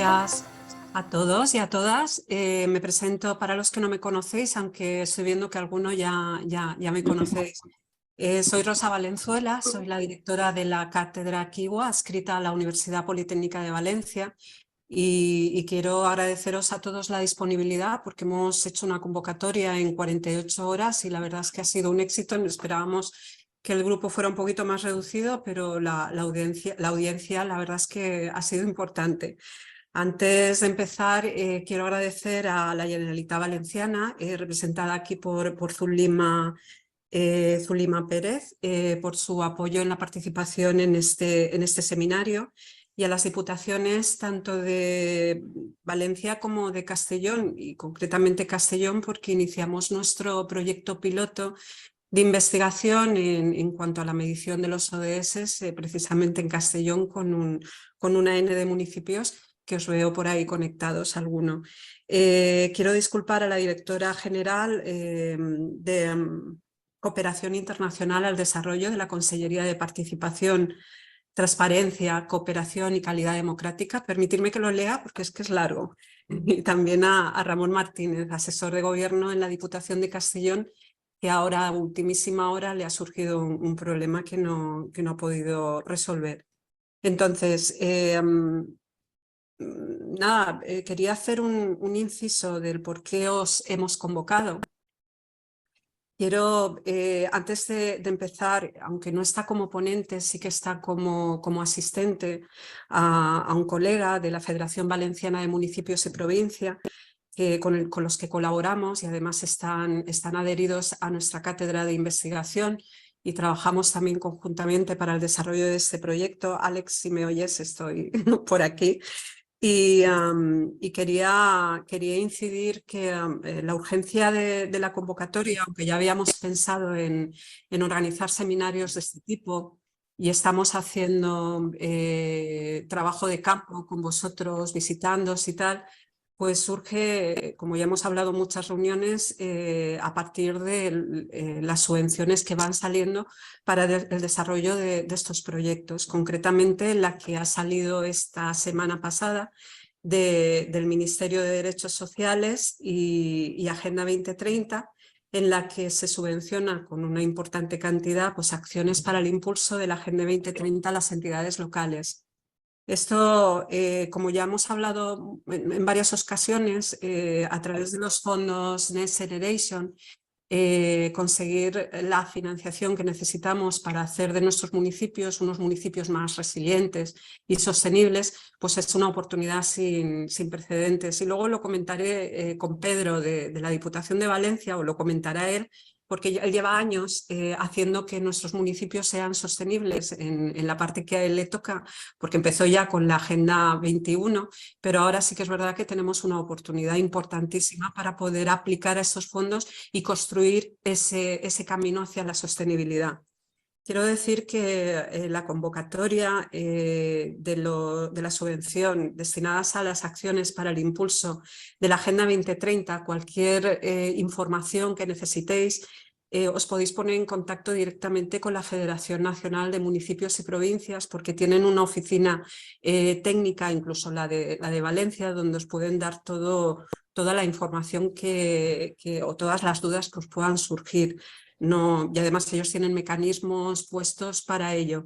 días a todos y a todas. Me presento para los que no me conocéis, aunque estoy viendo que algunos ya me conocéis. Soy Rosa Valenzuela, soy la directora de la Cátedra Kiwa, adscrita a la Universidad Politécnica de Valencia, y quiero agradeceros a todos la disponibilidad porque hemos hecho una convocatoria en 48 horas y la verdad es que ha sido un éxito. Esperábamos que el grupo fuera un poquito más reducido, pero la audiencia la verdad es que ha sido importante. Antes de empezar, quiero agradecer a la Generalitat Valenciana, representada aquí por Zulima Pérez, por su apoyo en la participación en este seminario, y a las diputaciones tanto de Valencia como de Castellón, y concretamente Castellón porque iniciamos nuestro proyecto piloto de investigación en cuanto a la medición de los ODS, precisamente en Castellón con una N de municipios, que os veo por ahí conectados alguno. Quiero disculpar a la directora general de Cooperación Internacional al Desarrollo de la Consellería de Participación, Transparencia, Cooperación y Calidad Democrática. Permitirme que lo lea porque es que es largo. Y también a Ramón Martínez, asesor de gobierno en la Diputación de Castellón, que ahora a ultimísima hora le ha surgido un problema que no ha podido resolver. Entonces, nada, quería hacer un inciso del por qué os hemos convocado. Quiero, antes de empezar, aunque no está como ponente, sí que está como asistente a un colega de la Federación Valenciana de Municipios y Provincia, con los que colaboramos y además están adheridos a nuestra cátedra de investigación y trabajamos también conjuntamente para el desarrollo de este proyecto. Alex, si me oyes, estoy por aquí. Y quería incidir que la urgencia de la convocatoria, aunque ya habíamos pensado en organizar seminarios de este tipo y estamos haciendo trabajo de campo con vosotros, visitándoos y tal, pues surge, como ya hemos hablado en muchas reuniones, a partir de las subvenciones que van saliendo para el desarrollo de estos proyectos. Concretamente, la que ha salido esta semana pasada del Ministerio de Derechos Sociales y Agenda 2030, en la que se subvenciona con una importante cantidad pues, acciones para el impulso de la Agenda 2030 a las entidades locales. Esto, como ya hemos hablado en varias ocasiones, a través de los fondos Next Generation, conseguir la financiación que necesitamos para hacer de nuestros municipios unos municipios más resilientes y sostenibles, pues es una oportunidad sin precedentes. Y luego lo comentaré con Pedro de la Diputación de Valencia, o lo comentará él, porque él lleva años haciendo que nuestros municipios sean sostenibles en la parte que a él le toca, porque empezó ya con la Agenda 21, pero ahora sí que es verdad que tenemos una oportunidad importantísima para poder aplicar a esos fondos y construir ese camino hacia la sostenibilidad. Quiero decir que la convocatoria de la subvención destinadas a las acciones para el impulso de la Agenda 2030, cualquier información que necesitéis, os podéis poner en contacto directamente con la Federación Nacional de Municipios y Provincias, porque tienen una oficina técnica, incluso la de Valencia, donde os pueden dar toda la información o todas las dudas que os puedan surgir. Y además ellos tienen mecanismos puestos para ello.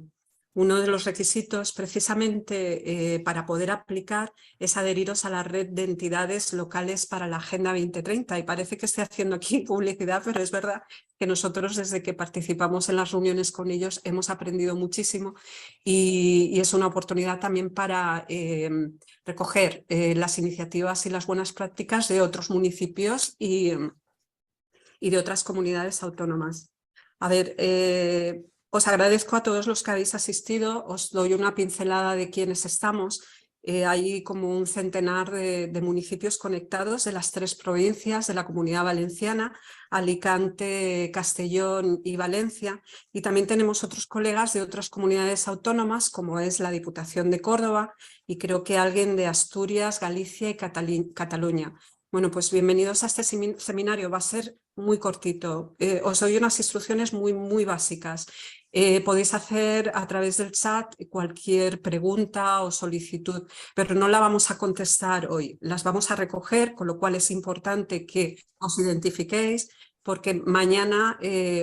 Uno de los requisitos precisamente para poder aplicar es adheriros a la red de entidades locales para la Agenda 2030, y parece que estoy haciendo aquí publicidad, pero es verdad que nosotros desde que participamos en las reuniones con ellos hemos aprendido muchísimo, y es una oportunidad también para recoger las iniciativas y las buenas prácticas de otros municipios y de otras comunidades autónomas. A ver, os agradezco a todos los que habéis asistido, os doy una pincelada de quiénes estamos. Hay como un centenar de municipios conectados de las 3 provincias de la Comunidad Valenciana, Alicante, Castellón y Valencia, y también tenemos otros colegas de otras comunidades autónomas, como es la Diputación de Córdoba, y creo que alguien de Asturias, Galicia y Cataluña. Bueno, pues bienvenidos a este seminario. Va a ser muy cortito. Os doy unas instrucciones muy básicas. Podéis hacer a través del chat cualquier pregunta o solicitud, pero no la vamos a contestar hoy. Las vamos a recoger, con lo cual es importante que os identifiquéis, porque mañana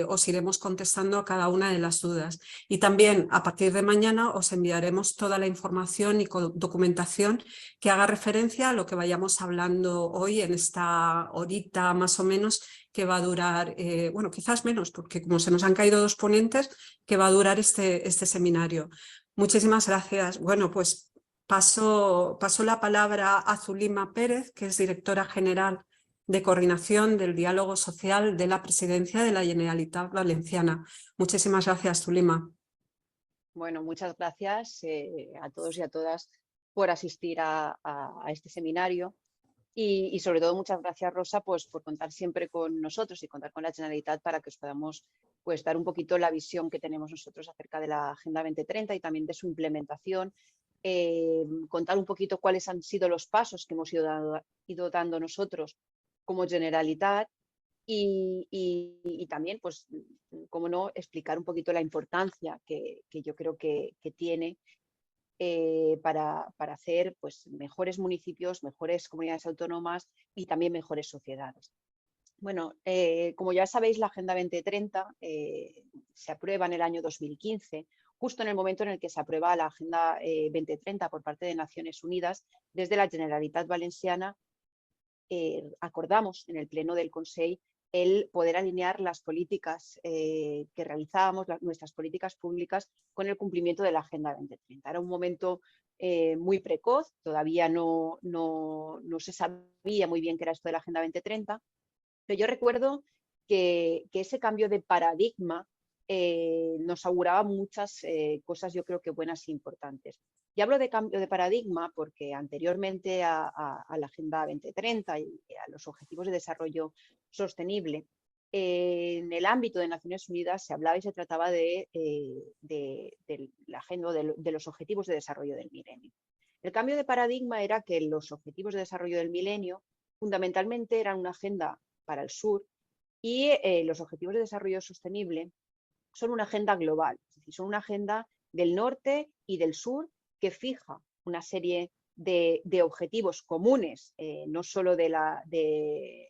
os iremos contestando a cada una de las dudas. Y también a partir de mañana os enviaremos toda la información y documentación que haga referencia a lo que vayamos hablando hoy en esta horita más o menos, que va a durar, bueno, quizás menos, porque como se nos han caído 2 ponentes, que va a durar este seminario. Muchísimas gracias. Bueno, pues paso la palabra a Zulima Pérez, que es directora general de Coordinación del Diálogo Social de la Presidencia de la Generalitat Valenciana. Muchísimas gracias, Zulima. Bueno, muchas gracias a todos y a todas por asistir a este seminario y sobre todo muchas gracias, Rosa, pues, por contar siempre con nosotros y contar con la Generalitat para que os podamos pues, dar un poquito la visión que tenemos nosotros acerca de la Agenda 2030 y también de su implementación, contar un poquito cuáles han sido los pasos que hemos ido dando nosotros como Generalitat y también, pues, cómo no, explicar un poquito la importancia que yo creo que tiene para hacer pues, mejores municipios, mejores comunidades autónomas y también mejores sociedades. Bueno, como ya sabéis, la Agenda 2030 se aprueba en el año 2015, justo en el momento en el que se aprueba la Agenda 2030 por parte de Naciones Unidas. Desde la Generalitat Valenciana acordamos en el Pleno del Consell el poder alinear las políticas que realizábamos, nuestras políticas públicas, con el cumplimiento de la Agenda 2030. Era un momento muy precoz, todavía no se sabía muy bien qué era esto de la Agenda 2030, pero yo recuerdo que ese cambio de paradigma nos auguraba muchas cosas, yo creo que buenas e importantes. Y hablo de cambio de paradigma porque anteriormente a la Agenda 2030 y a los Objetivos de Desarrollo Sostenible, en el ámbito de Naciones Unidas se hablaba y se trataba de la agenda de los Objetivos de Desarrollo del Milenio. El cambio de paradigma era que los Objetivos de Desarrollo del Milenio fundamentalmente eran una agenda para el sur y los Objetivos de Desarrollo Sostenible son una agenda global, es decir, son una agenda del norte y del sur que fija una serie de objetivos comunes, no solo de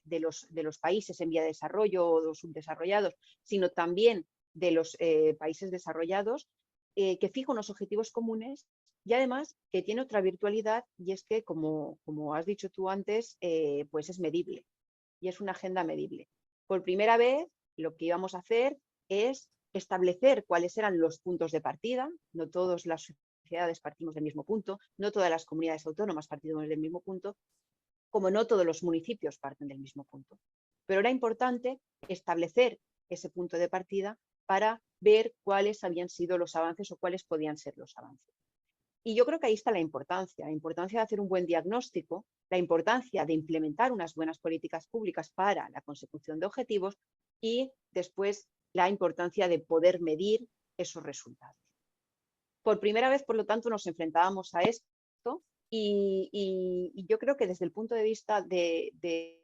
los países en vía de desarrollo o los subdesarrollados, sino también de los países desarrollados, que fija unos objetivos comunes y además que tiene otra virtualidad, y es que, como has dicho tú antes, pues es medible y es una agenda medible. Por primera vez lo que íbamos a hacer es establecer cuáles eran los puntos de partida. No todas las sociedades partimos del mismo punto, no todas las comunidades autónomas partimos del mismo punto, como no todos los municipios parten del mismo punto. Pero era importante establecer ese punto de partida para ver cuáles habían sido los avances o cuáles podían ser los avances. Y yo creo que ahí está la importancia de hacer un buen diagnóstico, la importancia de implementar unas buenas políticas públicas para la consecución de objetivos y después la importancia de poder medir esos resultados. Por primera vez, por lo tanto, nos enfrentábamos a esto y yo creo que desde el punto de vista de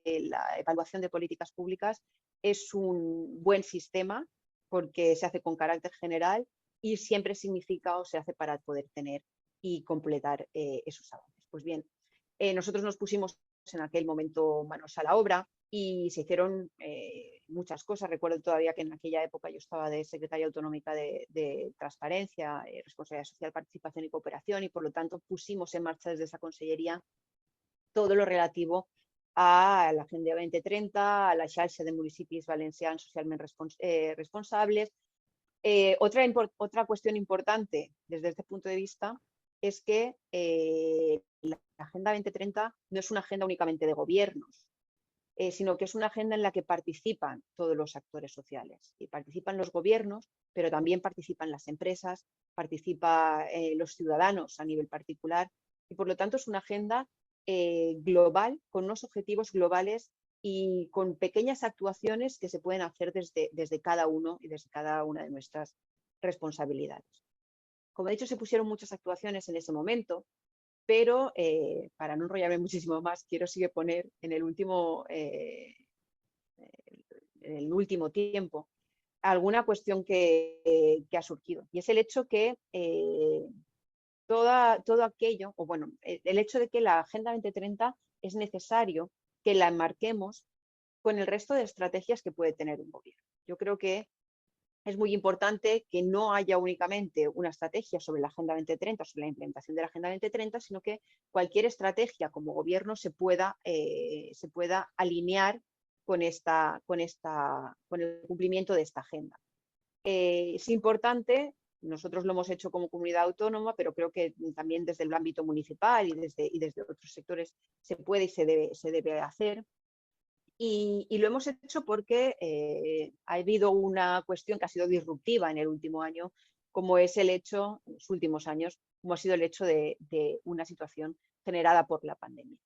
la evaluación de políticas públicas es un buen sistema porque se hace con carácter general y siempre significa o se hace para poder tener y completar esos avances. Pues bien, nosotros nos pusimos en aquel momento manos a la obra y se hicieron muchas cosas. Recuerdo todavía que en aquella época yo estaba de secretaria autonómica de Transparencia, Responsabilidad Social, Participación y Cooperación, y por lo tanto pusimos en marcha desde esa consellería todo lo relativo a la Agenda 2030, a la xarxa de municipis valencians socialment responsables. Otra cuestión importante desde este punto de vista es que la Agenda 2030 no es una agenda únicamente de gobiernos, sino que es una agenda en la que participan todos los actores sociales. Y participan los gobiernos, pero también participan las empresas, participan los ciudadanos a nivel particular, y por lo tanto es una agenda global, con unos objetivos globales y con pequeñas actuaciones que se pueden hacer desde cada uno y desde cada una de nuestras responsabilidades. Como he dicho, se pusieron muchas actuaciones en ese momento, pero para no enrollarme muchísimo más, quiero poner en el último el último tiempo alguna cuestión que ha surgido, y es el hecho que todo aquello, o bueno, el hecho de que la Agenda 2030 es necesario que la enmarquemos con el resto de estrategias que puede tener un gobierno. Yo creo que es muy importante que no haya únicamente una estrategia sobre la Agenda 2030, sobre la implementación de la Agenda 2030, sino que cualquier estrategia como gobierno se pueda alinear con el cumplimiento de esta agenda. Es importante, nosotros lo hemos hecho como comunidad autónoma, pero creo que también desde el ámbito municipal y desde otros sectores se puede y se debe hacer. Y lo hemos hecho porque ha habido una cuestión que ha sido disruptiva en el último año, como es el hecho, en los últimos años, como ha sido el hecho de una situación generada por la pandemia.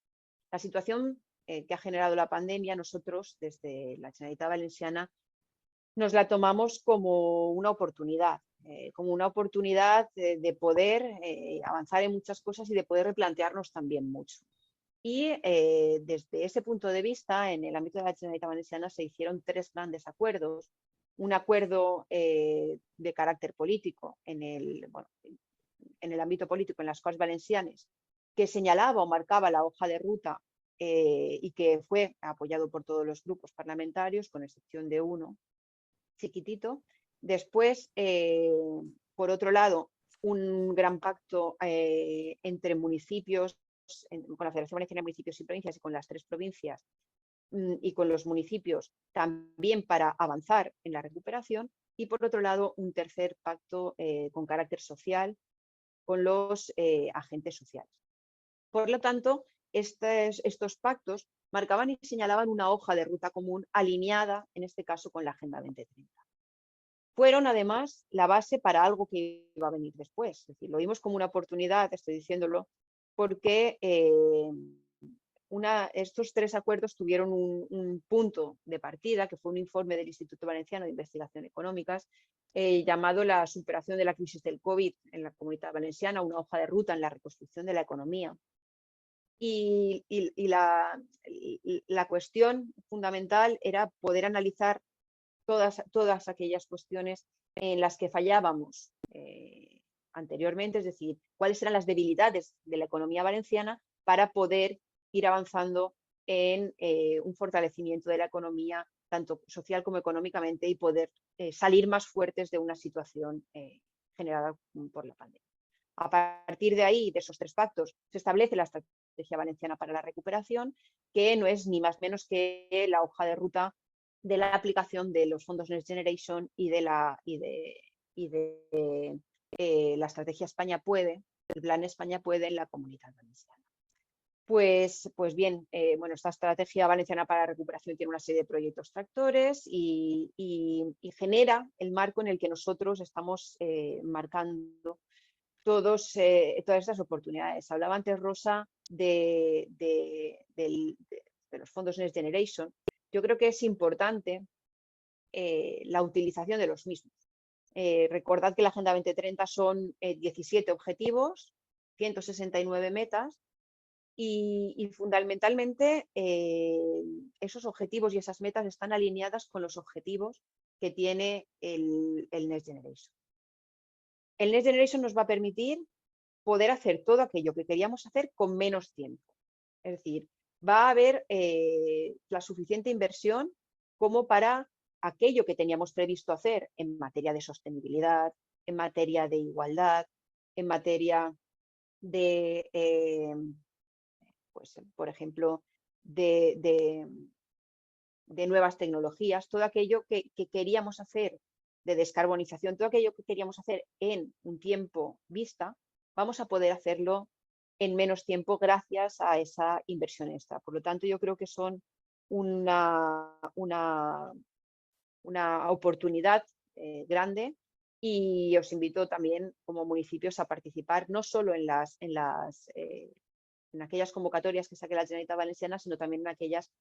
La situación que ha generado la pandemia, nosotros desde la Generalitat Valenciana nos la tomamos como una oportunidad de poder avanzar en muchas cosas y de poder replantearnos también mucho. Y desde ese punto de vista, en el ámbito de la Generalitat Valenciana se hicieron 3 grandes acuerdos. Un acuerdo de carácter político en el ámbito político, en las Corts Valencianes, que señalaba o marcaba la hoja de ruta y que fue apoyado por todos los grupos parlamentarios, con excepción de uno, chiquitito. Después, por otro lado, un gran pacto entre municipios, con la Federación Valenciana de Municipios y Provincias y con las 3 provincias y con los municipios, también para avanzar en la recuperación. Y por otro lado, un tercer pacto con carácter social con los agentes sociales. Por lo tanto, estos pactos marcaban y señalaban una hoja de ruta común alineada, en este caso, con la Agenda 2030. Fueron además la base para algo que iba a venir después. Es decir, lo vimos como una oportunidad, estoy diciéndolo, porque estos 3 acuerdos tuvieron un punto de partida, que fue un informe del Instituto Valenciano de Investigación Económicas, llamado La superación de la crisis del COVID en la Comunitat Valenciana, una hoja de ruta en la reconstrucción de la economía. Y la cuestión fundamental era poder analizar todas aquellas cuestiones en las que fallábamos anteriormente, es decir, cuáles eran las debilidades de la economía valenciana para poder ir avanzando en un fortalecimiento de la economía, tanto social como económicamente, y poder salir más fuertes de una situación generada por la pandemia. A partir de ahí, de esos 3 pactos, se establece la Estrategia Valenciana para la Recuperación, que no es ni más menos que la hoja de ruta de la aplicación de los fondos Next Generation y de la estrategia España Puede, el plan España Puede en la Comunidad Valenciana. Pues bien, esta Estrategia Valenciana para la Recuperación tiene una serie de proyectos tractores y genera el marco en el que nosotros estamos marcando todas estas oportunidades. Hablaba antes Rosa de los fondos Next Generation. Yo creo que es importante la utilización de los mismos. Recordad que la Agenda 2030 son 17 objetivos, 169 metas y fundamentalmente esos objetivos y esas metas están alineadas con los objetivos que tiene el Next Generation. El Next Generation nos va a permitir poder hacer todo aquello que queríamos hacer con menos tiempo. Es decir, va a haber la suficiente inversión como para aquello que teníamos previsto hacer en materia de sostenibilidad, en materia de igualdad, en materia de, por ejemplo, de nuevas tecnologías, todo aquello que queríamos hacer de descarbonización, todo aquello que queríamos hacer en un tiempo vista, vamos a poder hacerlo en menos tiempo gracias a esa inversión extra. Por lo tanto, yo creo que son una oportunidad grande, y os invito también como municipios a participar no solo en aquellas convocatorias que saque la Generalitat Valenciana, sino también en aquellas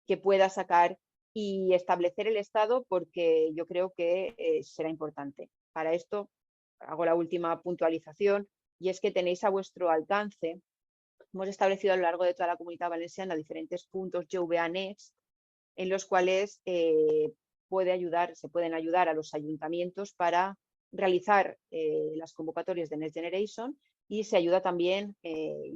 que pueda sacar y establecer el Estado, porque yo creo que será importante. Para esto hago la última puntualización, y es que tenéis a vuestro alcance, hemos establecido a lo largo de toda la Comunitat Valenciana diferentes puntos GVA Next, en los cuales se pueden ayudar a los ayuntamientos para realizar las convocatorias de Next Generation, y se ayuda también,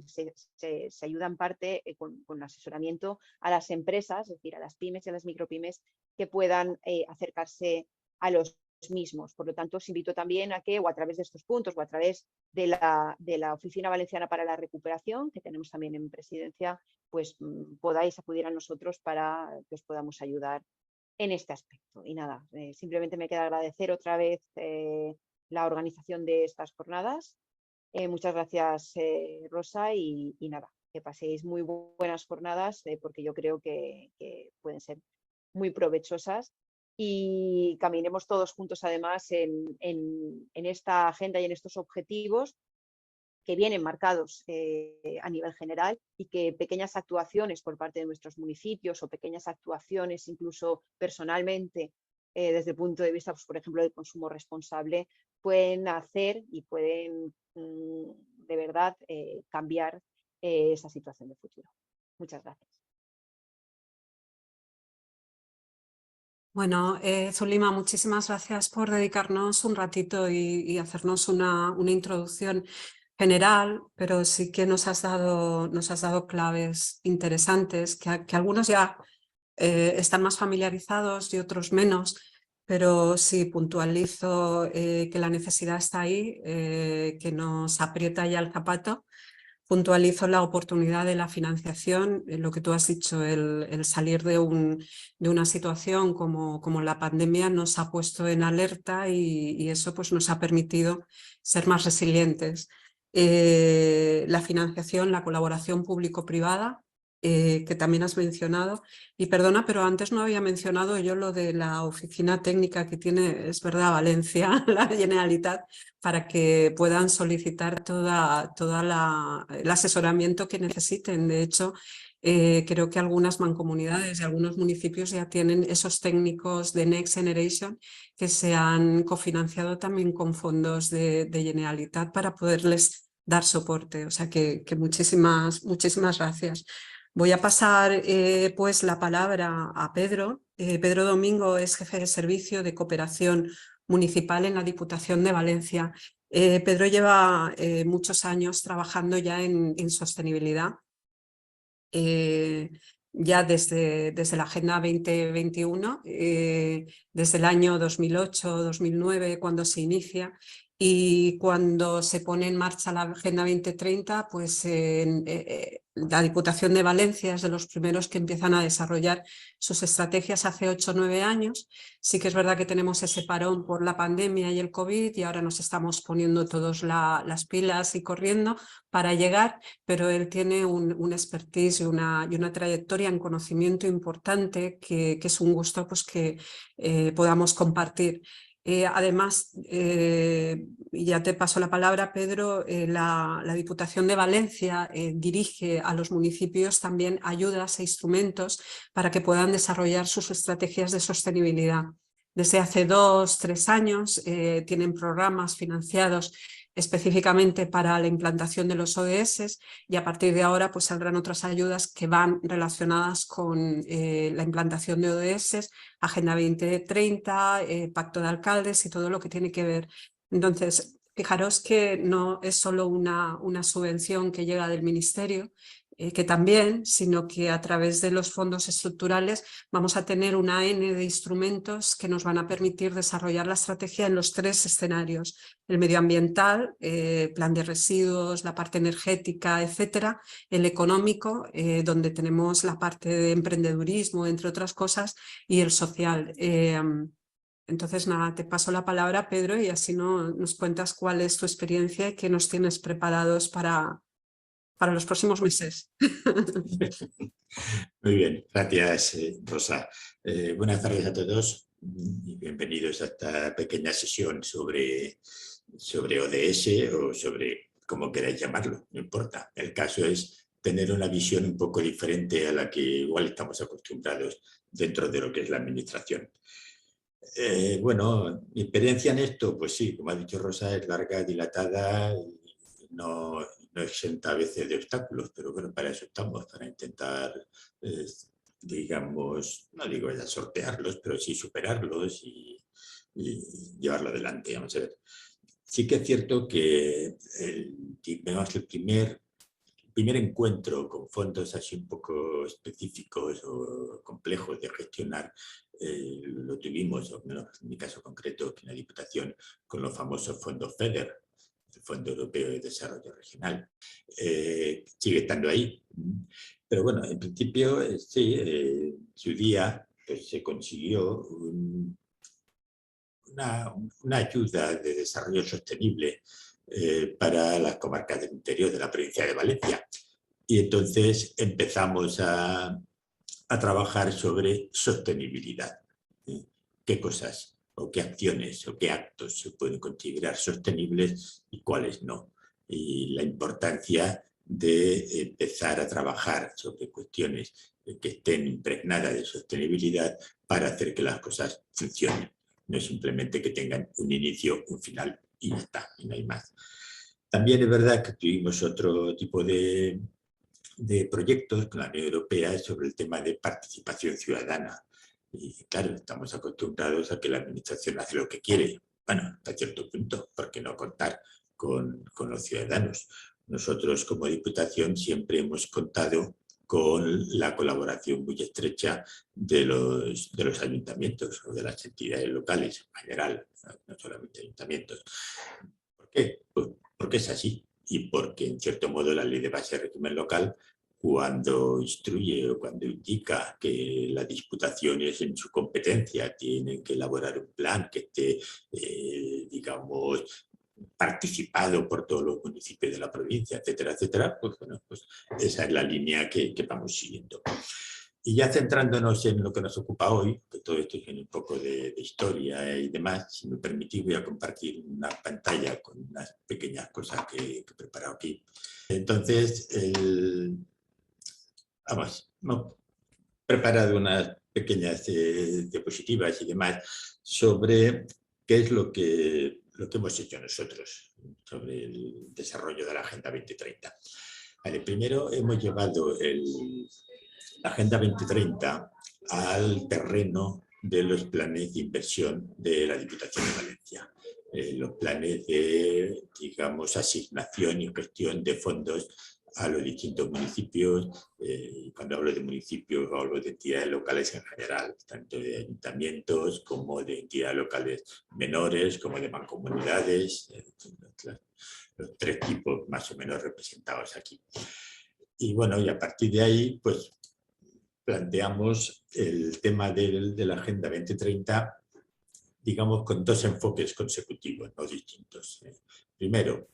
se ayuda en parte con asesoramiento a las empresas, es decir, a las pymes y a las micropymes que puedan acercarse a los mismos. Por lo tanto, os invito también a que, o a través de estos puntos, o a través de la Oficina Valenciana para la Recuperación, que tenemos también en Presidencia, pues podáis acudir a nosotros para que os podamos ayudar en este aspecto. Y nada, simplemente me queda agradecer otra vez la organización de estas jornadas. Muchas gracias, Rosa, y nada, que paséis muy buenas jornadas, porque yo creo que pueden ser muy provechosas, y caminemos todos juntos además en esta agenda y en estos objetivos que vienen marcados a nivel general, y que pequeñas actuaciones por parte de nuestros municipios, o pequeñas actuaciones incluso personalmente, desde el punto de vista, pues, por ejemplo, del consumo responsable, pueden hacer y pueden de verdad cambiar esa situación de futuro. Muchas gracias. Bueno, Zulima, muchísimas gracias por dedicarnos un ratito y hacernos una introducción general, pero sí que nos has dado claves interesantes, que algunos ya están más familiarizados y otros menos, pero sí puntualizo que la necesidad está ahí, que nos aprieta ya el zapato. Puntualizo la oportunidad de la financiación, lo que tú has dicho, el salir de una situación como la pandemia nos ha puesto en alerta, y eso pues, nos ha permitido ser más resilientes. La financiación, la colaboración público-privada, que también has mencionado, y perdona, pero antes no había mencionado yo lo de la oficina técnica que tiene, es verdad, Valencia, la Generalitat, para que puedan solicitar toda el asesoramiento que necesiten. De hecho, creo que algunas mancomunidades y algunos municipios ya tienen esos técnicos de Next Generation que se han cofinanciado también con fondos de Generalitat para poderles dar soporte. O sea que muchísimas gracias. Voy a pasar pues la palabra a Pedro. Pedro Domingo es jefe de servicio de cooperación municipal en la Diputación de Valencia. Pedro lleva muchos años trabajando ya en sostenibilidad, ya desde la Agenda 2021, desde el año 2008-2009, cuando se inicia, y cuando se pone en marcha la Agenda 2030, pues la Diputación de Valencia es de los primeros que empiezan a desarrollar sus estrategias hace 8 o 9 años. Sí que es verdad que tenemos ese parón por la pandemia y el COVID, y ahora nos estamos poniendo todos las pilas y corriendo para llegar, pero él tiene un expertise y una trayectoria en conocimiento importante que es un gusto pues, que podamos compartir. Además, ya te paso la palabra, Pedro, la Diputación de Valencia dirige a los municipios también ayudas e instrumentos para que puedan desarrollar sus estrategias de sostenibilidad. Desde hace 2 o 3 años tienen programas financiados específicamente para la implantación de los ODS, y a partir de ahora pues saldrán otras ayudas que van relacionadas con la implantación de ODS, Agenda 2030, Pacto de Alcaldes y todo lo que tiene que ver. Entonces, fijaros que no es solo una subvención que llega del Ministerio, que también, sino que a través de los fondos estructurales vamos a tener una N de instrumentos que nos van a permitir desarrollar la estrategia en los 3 escenarios: el medioambiental, plan de residuos, la parte energética, etcétera; el económico, donde tenemos la parte de emprendedurismo, entre otras cosas; y el social. Entonces, nada, te paso la palabra, Pedro, y así nos cuentas cuál es tu experiencia y qué nos tienes preparados para los próximos meses. Muy bien, gracias, Rosa. Buenas tardes a todos y bienvenidos a esta pequeña sesión sobre ODS, o sobre cómo queráis llamarlo, no importa. El caso es tener una visión un poco diferente a la que igual estamos acostumbrados dentro de lo que es la administración. Bueno, mi experiencia en esto, pues sí, como ha dicho Rosa, es larga, dilatada y no exenta a veces de obstáculos, pero bueno, para eso estamos, para intentar digamos, no digo ya sortearlos, pero sí superarlos y llevarlo adelante. Vamos a ver. Sí que es cierto que digamos, el primer encuentro con fondos así un poco específicos o complejos de gestionar, lo tuvimos, o menos en mi caso concreto, en la Diputación, con los famosos fondos FEDER, el Fondo Europeo de Desarrollo Regional. Sigue estando ahí. Pero bueno, en principio, sí, su día pues, se consiguió una ayuda de desarrollo sostenible para las comarcas del interior de la provincia de Valencia. Y entonces empezamos a trabajar sobre sostenibilidad. ¿Qué cosas o qué acciones o qué actos se pueden considerar sostenibles y cuáles no? Y la importancia de empezar a trabajar sobre cuestiones que estén impregnadas de sostenibilidad para hacer que las cosas funcionen. No es simplemente que tengan un inicio, un final y ya está, y no hay más. También es verdad que tuvimos otro tipo de proyectos con la Unión Europea sobre el tema de participación ciudadana. Y claro, estamos acostumbrados a que la administración hace lo que quiere. Bueno, hasta cierto punto, ¿por qué no contar con los ciudadanos? Nosotros como Diputación siempre hemos contado con la colaboración muy estrecha de los ayuntamientos o de las entidades locales en general, no solamente ayuntamientos. ¿Por qué? Pues porque es así y porque en cierto modo la ley de base de régimen local, cuando instruye o cuando indica que las diputaciones en su competencia tienen que elaborar un plan que esté, digamos, participado por todos los municipios de la provincia, etcétera, etcétera, pues bueno, pues esa es la línea que vamos siguiendo. Y ya centrándonos en lo que nos ocupa hoy, que todo esto tiene un poco de historia y demás, si me permitís voy a compartir una pantalla con unas pequeñas cosas que he preparado aquí. Entonces, hemos preparado unas pequeñas diapositivas y demás sobre qué es lo que hemos hecho nosotros sobre el desarrollo de la Agenda 2030. Vale, primero hemos llevado la Agenda 2030 al terreno de los planes de inversión de la Diputación de Valencia. Los planes de, digamos, asignación y gestión de fondos a los distintos municipios. Cuando hablo de municipios, hablo de entidades locales en general, tanto de ayuntamientos como de entidades locales menores, como de mancomunidades, los tres tipos más o menos representados aquí. Y bueno, y a partir de ahí, pues planteamos el tema de la Agenda 2030, digamos, con dos enfoques consecutivos, no distintos. Primero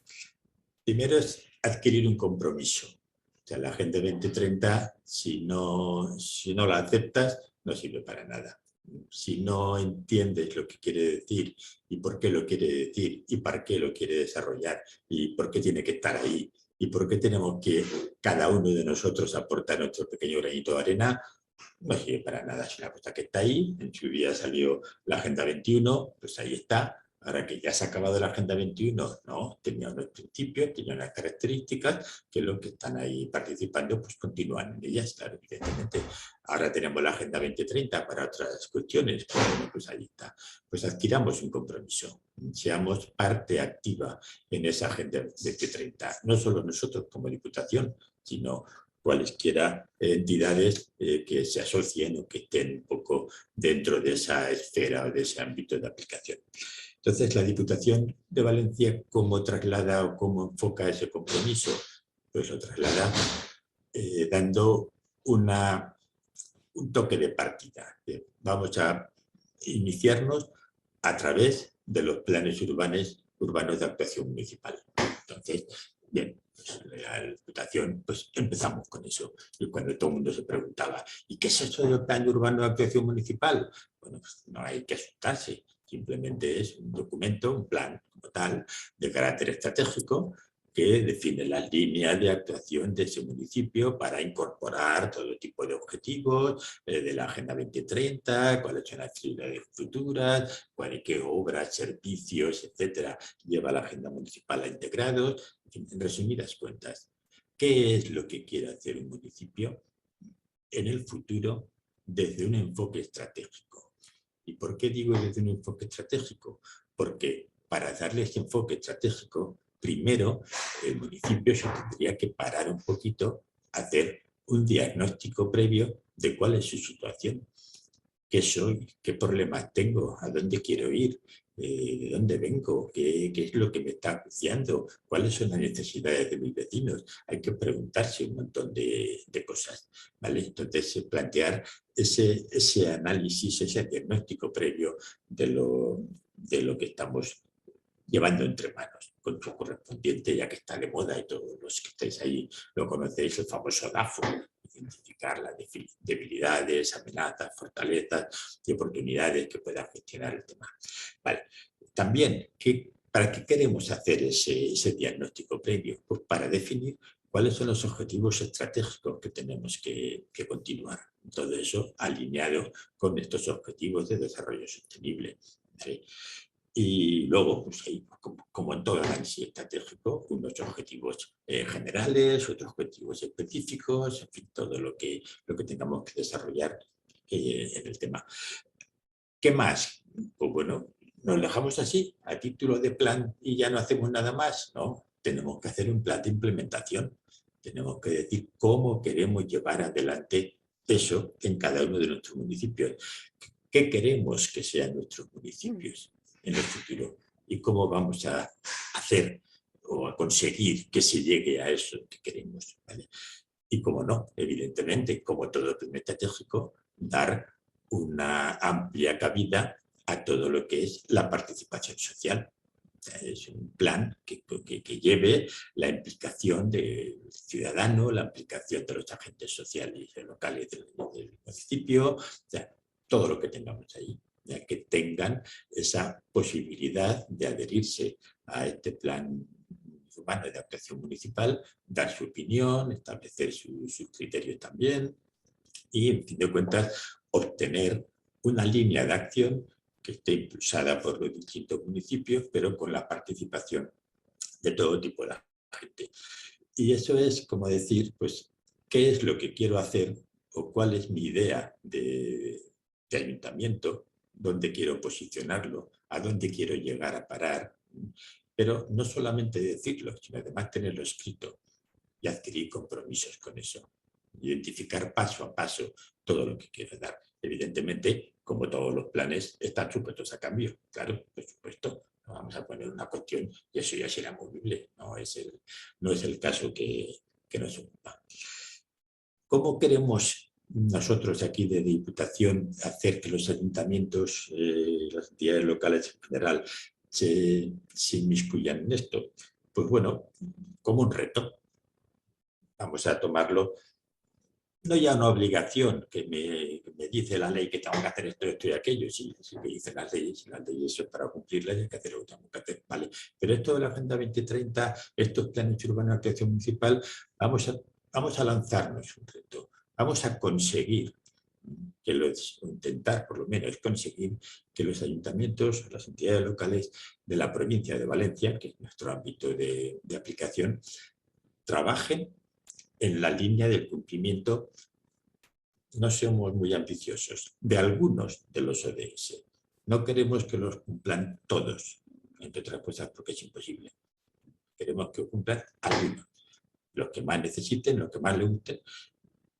es adquirir un compromiso. O sea, la Agenda 2030, si no la aceptas, no sirve para nada. Si no entiendes lo que quiere decir y por qué lo quiere decir y para qué lo quiere desarrollar y por qué tiene que estar ahí y por qué tenemos que cada uno de nosotros aportar nuestro pequeño granito de arena, no sirve para nada. Es una cosa que está ahí. En su día salió la Agenda 21, pues ahí está. Ahora que ya se ha acabado la Agenda 21, no, tenía unos principios, tenía unas características que los que están ahí participando pues continúan en ellas, claro, evidentemente. Ahora tenemos la Agenda 2030 para otras cuestiones, pues, bueno, pues ahí está. Pues adquiramos un compromiso, seamos parte activa en esa Agenda 2030, no solo nosotros como Diputación, sino cualesquiera entidades que se asocien o que estén un poco dentro de esa esfera o de ese ámbito de aplicación. Entonces, la Diputación de Valencia, ¿cómo traslada o cómo enfoca ese compromiso? Pues lo traslada dando un toque de partida. Vamos a iniciarnos a través de los planes urbanos de actuación municipal. Entonces, bien, pues, la Diputación, pues empezamos con eso. Y cuando todo el mundo se preguntaba, ¿y qué es eso del plan urbano de actuación municipal? Bueno, pues no hay que asustarse. Simplemente es un documento, un plan como tal, de carácter estratégico, que define las líneas de actuación de ese municipio para incorporar todo tipo de objetivos de la Agenda 2030, cuáles son las prioridades futuras, qué obras, servicios, etcétera, lleva la Agenda Municipal a integrados. En resumidas cuentas, ¿qué es lo que quiere hacer un municipio en el futuro desde un enfoque estratégico. ¿Y por qué digo desde un enfoque estratégico? Porque para darle ese enfoque estratégico, primero el municipio se tendría que parar un poquito, hacer un diagnóstico previo de cuál es su situación. ¿Qué soy? ¿Qué problemas tengo? ¿A dónde quiero ir? ¿De dónde vengo? ¿Qué es lo que me está acuciando? ¿Cuáles son las necesidades de mis vecinos? Hay que preguntarse un montón de cosas, ¿vale? Entonces, plantear ese análisis, ese diagnóstico previo de lo que estamos llevando entre manos, con su correspondiente, ya que está de moda y todos los que estáis ahí lo conocéis, el famoso DAFO, identificar las debilidades, amenazas, fortalezas y oportunidades que pueda gestionar el tema. Vale. También, ¿para qué queremos hacer ese diagnóstico previo? Pues para definir cuáles son los objetivos estratégicos que tenemos que continuar. Todo eso alineado con estos objetivos de desarrollo sostenible, ¿vale? Y luego, pues ahí, como en todo análisis estratégico, unos objetivos generales, otros objetivos específicos, en fin, todo lo que tengamos que desarrollar en el tema. ¿Qué más? Pues bueno, nos dejamos así, a título de plan y ya no hacemos nada más, ¿no? Tenemos que hacer un plan de implementación. Tenemos que decir cómo queremos llevar adelante eso en cada uno de nuestros municipios. ¿Qué queremos que sean nuestros municipios en el futuro? ¿Y cómo vamos a hacer o a conseguir que se llegue a eso que queremos? ¿Vale? Y como no, evidentemente, como todo plan estratégico, dar una amplia cabida a todo lo que es la participación social. Es un plan que lleve la implicación del ciudadano, la implicación de los agentes sociales y locales del municipio, o sea, todo lo que tengamos ahí, ya que tengan esa posibilidad de adherirse a este plan urbano de actuación municipal, dar su opinión, establecer sus criterios también y, en fin de cuentas, obtener una línea de acción que esté impulsada por los distintos municipios, pero con la participación de todo tipo de gente. Y eso es como decir, pues, ¿qué es lo que quiero hacer o cuál es mi idea de ayuntamiento? ¿Dónde quiero posicionarlo? ¿A dónde quiero llegar a parar? Pero no solamente decirlo, sino además tenerlo escrito y adquirir compromisos con eso. Identificar paso a paso todo lo que quiero dar. Evidentemente, como todos los planes, están sujetos a cambio. Claro, por supuesto. No vamos a poner una cuestión y eso ya será movible. No es el caso que nos ocupa. ¿Cómo queremos nosotros aquí de Diputación hacer que los ayuntamientos, las entidades locales en general, se inmiscuyan en esto? Pues bueno, como un reto. Vamos a tomarlo, no ya una obligación que me dice la ley que tengo que hacer esto y aquello, sí que dicen las leyes son para cumplirlas y hay que hacer lo que tengo que hacer, ¿vale? Pero esto de la Agenda 2030, estos planes urbanos de actuación municipal, vamos a lanzarnos un reto, vamos a conseguir intentar por lo menos conseguir que los ayuntamientos, las entidades locales de la provincia de Valencia, que es nuestro ámbito de aplicación, trabajen en la línea del cumplimiento, no somos muy ambiciosos, de algunos de los ODS. No queremos que los cumplan todos, entre otras cosas porque es imposible. Queremos que cumplan algunos, los que más necesiten, los que más les gusten.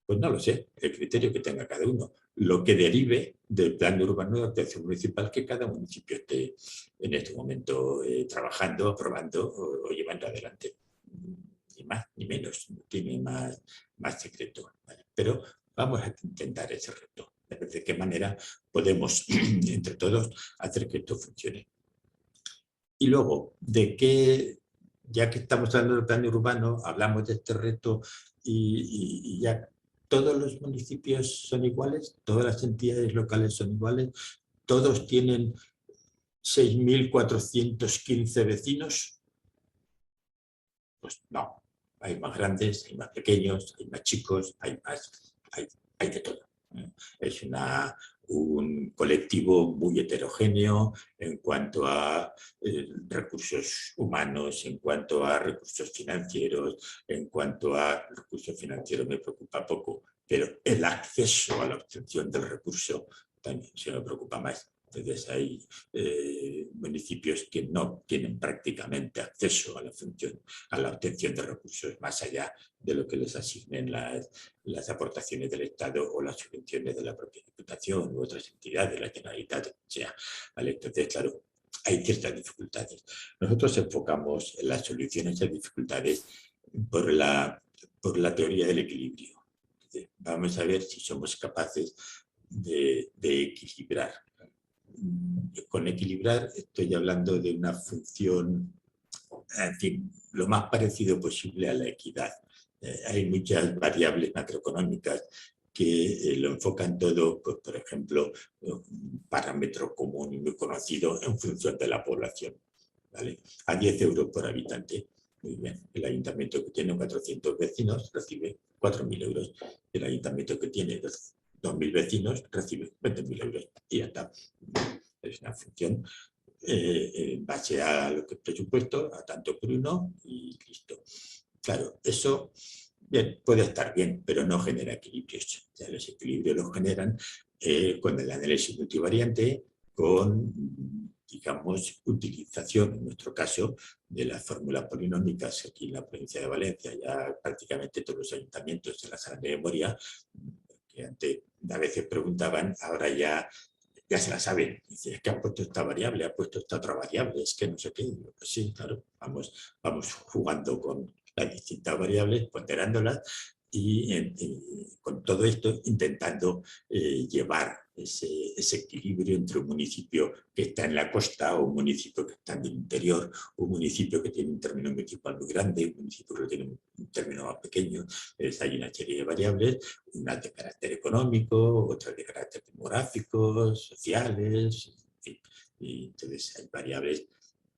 Pues no lo sé, el criterio que tenga cada uno, lo que derive del plan urbano de actuación municipal que cada municipio esté en este momento trabajando, aprobando o llevando adelante. Ni más ni menos, no tiene más secreto. ¿Vale? Pero vamos a intentar ese reto, de ver de qué manera podemos, entre todos, hacer que esto funcione. Y luego, ya que estamos hablando del plan urbano, hablamos de este reto y ya todos los municipios son iguales, todas las entidades locales son iguales, todos tienen 6.415 vecinos. Pues no, hay más grandes, hay más pequeños, hay más chicos, hay de todo. Es un colectivo muy heterogéneo en cuanto a recursos humanos, en cuanto a recursos financieros. En cuanto a recursos financieros me preocupa poco, pero el acceso a la obtención del recurso también se me preocupa más. Entonces hay municipios que no tienen prácticamente acceso a la obtención de recursos más allá de lo que les asignen las aportaciones del Estado o las subvenciones de la propia Diputación u otras entidades, la Generalitat, sea. ¿Vale? Entonces, claro, hay ciertas dificultades. Nosotros enfocamos las soluciones a dificultades por la teoría del equilibrio. Vamos a ver si somos capaces de equilibrar. Con equilibrar estoy hablando de una función, en fin, lo más parecido posible a la equidad. Hay muchas variables macroeconómicas que lo enfocan todo, pues, por ejemplo, un parámetro común y muy conocido en función de la población, ¿vale? A 10 euros por habitante. Muy bien. El ayuntamiento que tiene 400 vecinos recibe 4.000 euros. El ayuntamiento que tiene 2.000 vecinos recibe 20.000 euros. Y ya está. Es una función en base a lo que es presupuesto, a tanto por uno y listo. Claro, eso bien, puede estar bien, pero no genera equilibrios. O sea, los equilibrios los generan con el análisis multivariante, con, digamos, utilización, en nuestro caso, de las fórmulas polinómicas. Aquí en la provincia de Valencia ya prácticamente todos los ayuntamientos de la sala de memoria, que antes a veces preguntaban, ahora ya se la saben. Dice, es que ha puesto esta variable, ha puesto esta otra variable, es que no sé qué. Pues sí, claro, vamos jugando con las distintas variables, ponderándolas y con todo esto intentando llevar ese equilibrio entre un municipio que está en la costa o un municipio que está en el interior, un municipio que tiene un término municipal muy grande, un municipio que tiene un término más pequeño. Hay una serie de variables, unas de carácter económico, otras de carácter demográfico, sociales, en fin. Y entonces hay variables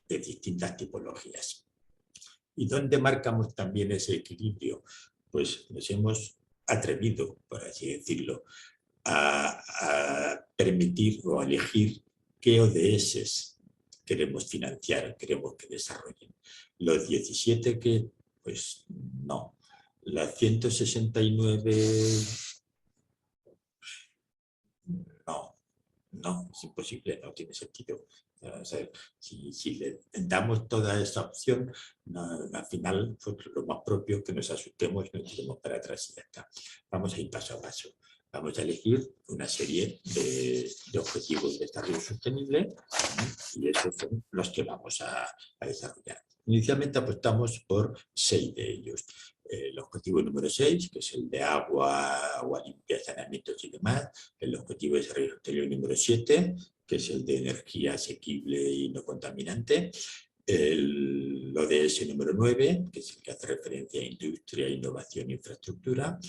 de distintas tipologías. ¿Y dónde marcamos también ese equilibrio? Pues nos hemos atrevido, por así decirlo, a permitir o a elegir qué ODS queremos financiar, queremos que desarrollen. Los 17 que, pues no. Las 169, no, es imposible, no tiene sentido. O sea, si le damos toda esa opción, al final pues, lo más propio que nos asustemos y nos tiremos para atrás y ya está. Vamos a ir paso a paso. Vamos a elegir una serie de objetivos de desarrollo sostenible y esos son los que vamos a desarrollar. Inicialmente apostamos por 6 de ellos. El objetivo número 6, que es el de agua limpia, saneamientos y demás. El objetivo de desarrollo sostenible número 7, que es el de energía asequible y no contaminante. El ODS número 9, que es el que hace referencia a industria, innovación e infraestructura.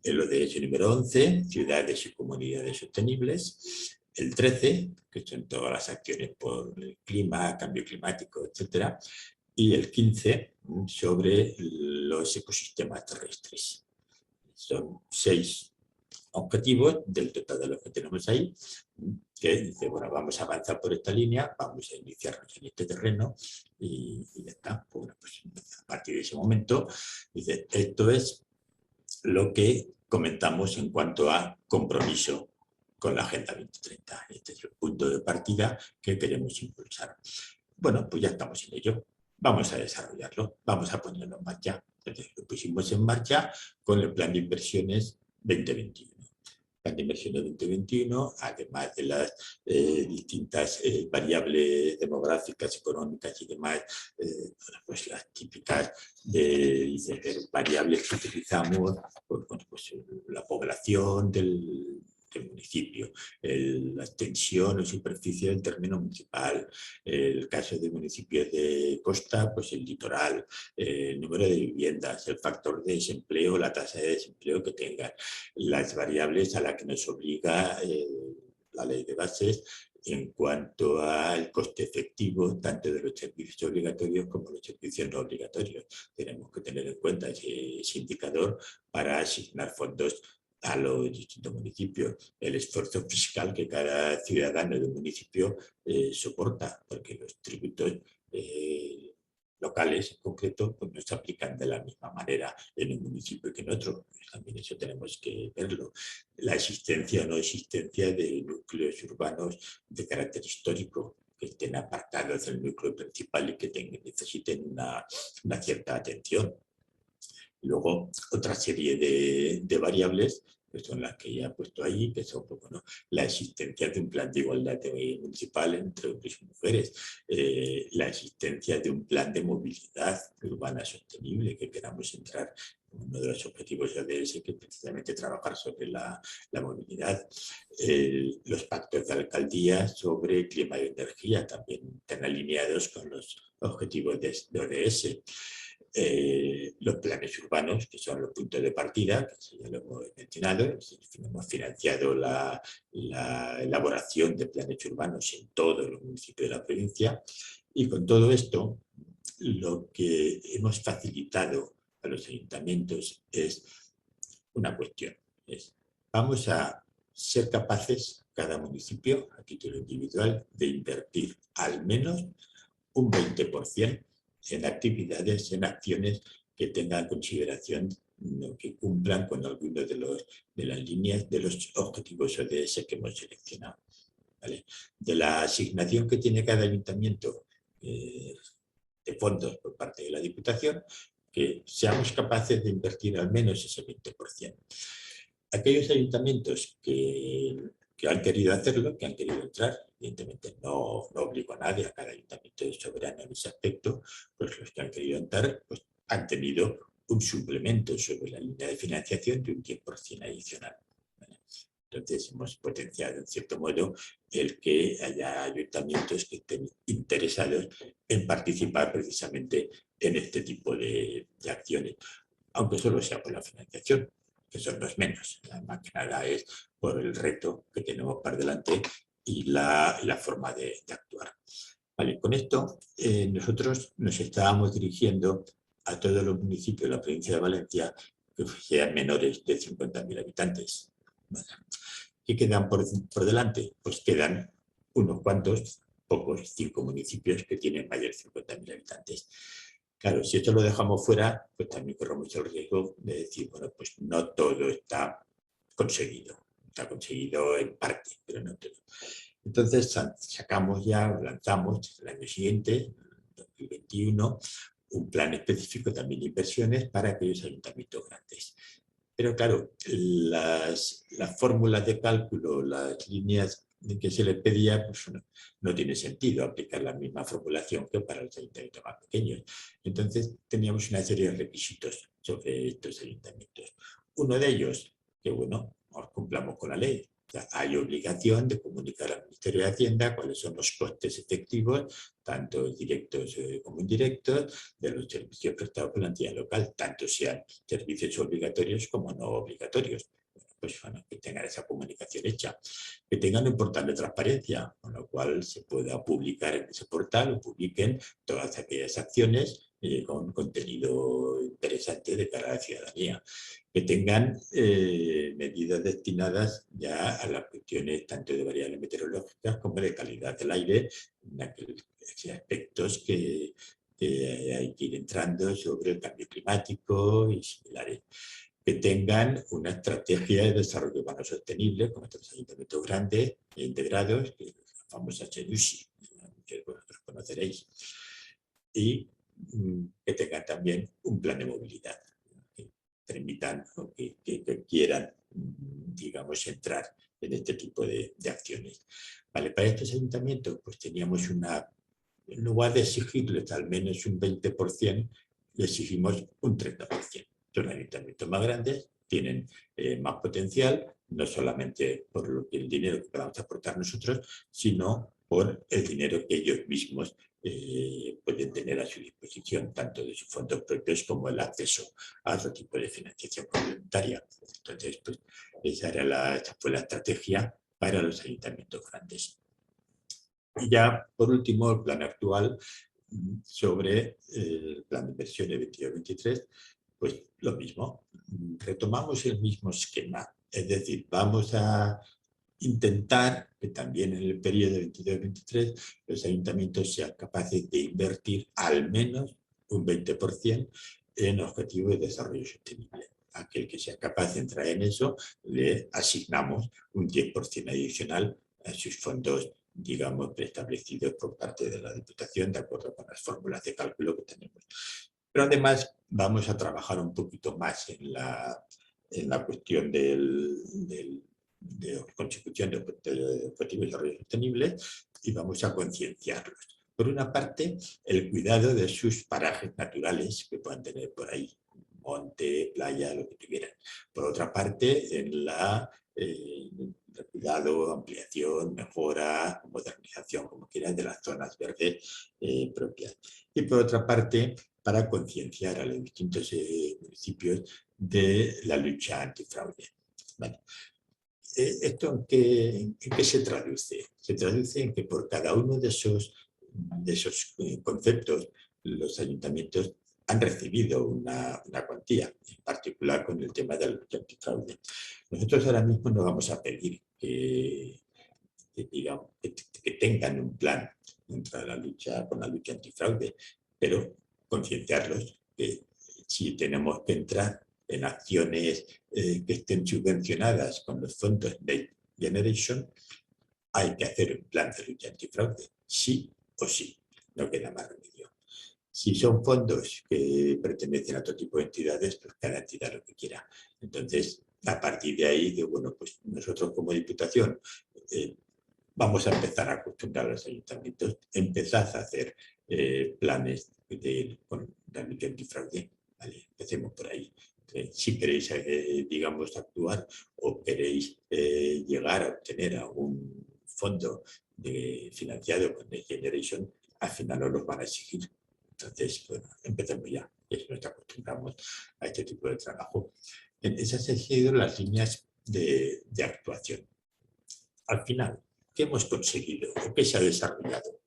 El ODS número 11, ciudades y comunidades sostenibles. El 13, que son todas las acciones por el clima, cambio climático, etc. Y el 15, sobre los ecosistemas terrestres. Son 6 objetivos del total de los que tenemos ahí, que dice, bueno, vamos a avanzar por esta línea, vamos a iniciarnos en este terreno y ya está. Bueno, pues a partir de ese momento, dice, esto es lo que comentamos en cuanto a compromiso con la Agenda 2030. Este es el punto de partida que queremos impulsar. Bueno, pues ya estamos en ello. Vamos a desarrollarlo, vamos a ponerlo en marcha. Entonces, lo pusimos en marcha con el Plan de Inversiones 2021. Plan de Inversiones 2021, además de las distintas variables demográficas, económicas y demás, pues las típicas variables que utilizamos, pues, bueno, pues la población del municipio, la extensión o superficie del término municipal, el caso de municipios de costa, pues el litoral, el número de viviendas, el factor de desempleo, la tasa de desempleo que tengan, las variables a las que nos obliga la ley de bases en cuanto al coste efectivo tanto de los servicios obligatorios como de los servicios no obligatorios. Tenemos que tener en cuenta ese indicador para asignar fondos a los distintos municipios, el esfuerzo fiscal que cada ciudadano del municipio soporta, porque los tributos locales en concreto, pues no se aplican de la misma manera en un municipio que en otro. También eso tenemos que verlo. La existencia o no existencia de núcleos urbanos de carácter histórico que estén apartados del núcleo principal y que necesiten una cierta atención. Luego, otra serie de variables que son las que ya he puesto ahí, que son pues, bueno, la existencia de un plan de igualdad municipal entre hombres y mujeres, la existencia de un plan de movilidad urbana sostenible, que queramos entrar en uno de los objetivos de ODS, que es precisamente trabajar sobre la movilidad, los pactos de alcaldía sobre clima y energía, también están alineados con los objetivos de ODS. Los planes urbanos, que son los puntos de partida, que ya lo hemos mencionado, hemos financiado la elaboración de planes urbanos en todos los municipios de la provincia, y con todo esto lo que hemos facilitado a los ayuntamientos es una cuestión, vamos a ser capaces, cada municipio, a título individual, de invertir al menos un 20% en actividades, en acciones que tengan consideración, que cumplan con algunos de las líneas de los objetivos ODS que hemos seleccionado. ¿Vale? De la asignación que tiene cada ayuntamiento de fondos por parte de la Diputación, que seamos capaces de invertir al menos ese 20%. Aquellos ayuntamientos que han querido hacerlo, que han querido entrar, evidentemente no obligo a nadie, a cada ayuntamiento es soberano en ese aspecto, pues los que han querido entrar pues, han tenido un suplemento sobre la línea de financiación de un 10% adicional. Entonces hemos potenciado en cierto modo el que haya ayuntamientos que estén interesados en participar precisamente en este tipo de acciones, aunque solo sea por la financiación, que son los menos. Más que nada es por el reto que tenemos por delante y la forma de actuar. Vale, con esto nosotros nos estábamos dirigiendo a todos los municipios de la provincia de Valencia que sean menores de 50.000 habitantes. ¿Qué quedan por delante? Pues quedan unos cuantos, pocos, 5 municipios que tienen mayor de 50.000 habitantes. Claro, si esto lo dejamos fuera, pues también corremos el riesgo de decir, bueno, pues no todo está conseguido. Está conseguido en parte, pero no todo. Entonces sacamos ya, lanzamos el año siguiente, 2021, un plan específico también de inversiones para aquellos ayuntamientos grandes. Pero claro, las fórmulas de cálculo, las líneas que se les pedía, pues no tiene sentido aplicar la misma formulación que para los ayuntamientos más pequeños. Entonces teníamos una serie de requisitos sobre estos ayuntamientos. Uno de ellos, que bueno, cumplamos con la ley. O sea, hay obligación de comunicar al Ministerio de Hacienda cuáles son los costes efectivos, tanto directos como indirectos, de los servicios prestados por la entidad local, tanto sean servicios obligatorios como no obligatorios. Pues bueno, que tengan esa comunicación hecha, que tengan un portal de transparencia, con lo cual se pueda publicar en ese portal o publiquen todas aquellas acciones con contenido interesante de cara a la ciudadanía, que tengan medidas destinadas ya a las cuestiones tanto de variables meteorológicas como de calidad del aire, en aquellos aspectos que hay que ir entrando sobre el cambio climático y similares, que tengan una estrategia de desarrollo urbano sostenible, como estos ayuntamientos grandes e integrados, que es la famosa CEDUSI, que vosotros conoceréis, y que tengan también un plan de movilidad, que permitan o que quieran, digamos, entrar en este tipo de acciones. Vale, para estos ayuntamientos, pues teníamos en lugar de exigirles al menos un 20%, le exigimos un 30%. Son ayuntamientos más grandes, tienen más potencial, no solamente por el dinero que podamos aportar nosotros, sino por el dinero que ellos mismos pueden tener a su disposición, tanto de sus fondos propios como el acceso a otro tipo de financiación complementaria. Entonces, pues, esa fue la estrategia para los ayuntamientos grandes. Y ya, por último, el plan actual sobre el plan de inversiones 22-23, pues lo mismo, retomamos el mismo esquema, es decir, vamos a intentar que también en el periodo 22-23 los ayuntamientos sean capaces de invertir al menos un 20% en objetivos de desarrollo sostenible. Aquel que sea capaz de entrar en eso, le asignamos un 10% adicional a sus fondos, digamos, preestablecidos por parte de la Diputación, de acuerdo con las fórmulas de cálculo que tenemos. Pero además vamos a trabajar un poquito más en la cuestión de consecución de objetivos de desarrollo sostenible y vamos a concienciarlos. Por una parte, el cuidado de sus parajes naturales que puedan tener por ahí, monte, playa, lo que tuvieran. Por otra parte, en el cuidado, ampliación, mejora, modernización, como quieran, de las zonas verdes propias. Y por otra parte, para concienciar a los distintos municipios de la lucha antifraude. Vale. ¿Esto en qué se traduce? Se traduce en que por cada uno de esos conceptos los ayuntamientos han recibido una cuantía, en particular con el tema de la lucha antifraude. Nosotros ahora mismo no vamos a pedir que tengan un plan contra la lucha antifraude, pero concienciarlos que si tenemos que entrar en acciones que estén subvencionadas con los fondos Next Generation, hay que hacer un plan de lucha antifraude, sí o sí, no queda más remedio. Si son fondos que pertenecen a otro tipo de entidades, pues cada entidad lo que quiera. Entonces, a partir de ahí, bueno, pues nosotros como Diputación vamos a empezar a acostumbrar a los ayuntamientos, empezad a hacer planes con la lucha antifraude, ¿vale? Empecemos por ahí. Si queréis, digamos, actuar o queréis llegar a obtener algún fondo financiado con Next Generation, al final no los van a exigir. Entonces, bueno, empecemos ya. Y nos acostumbramos a este tipo de trabajo. Esas han sido las líneas de actuación. Al final, ¿qué hemos conseguido? ¿O qué se ha desarrollado?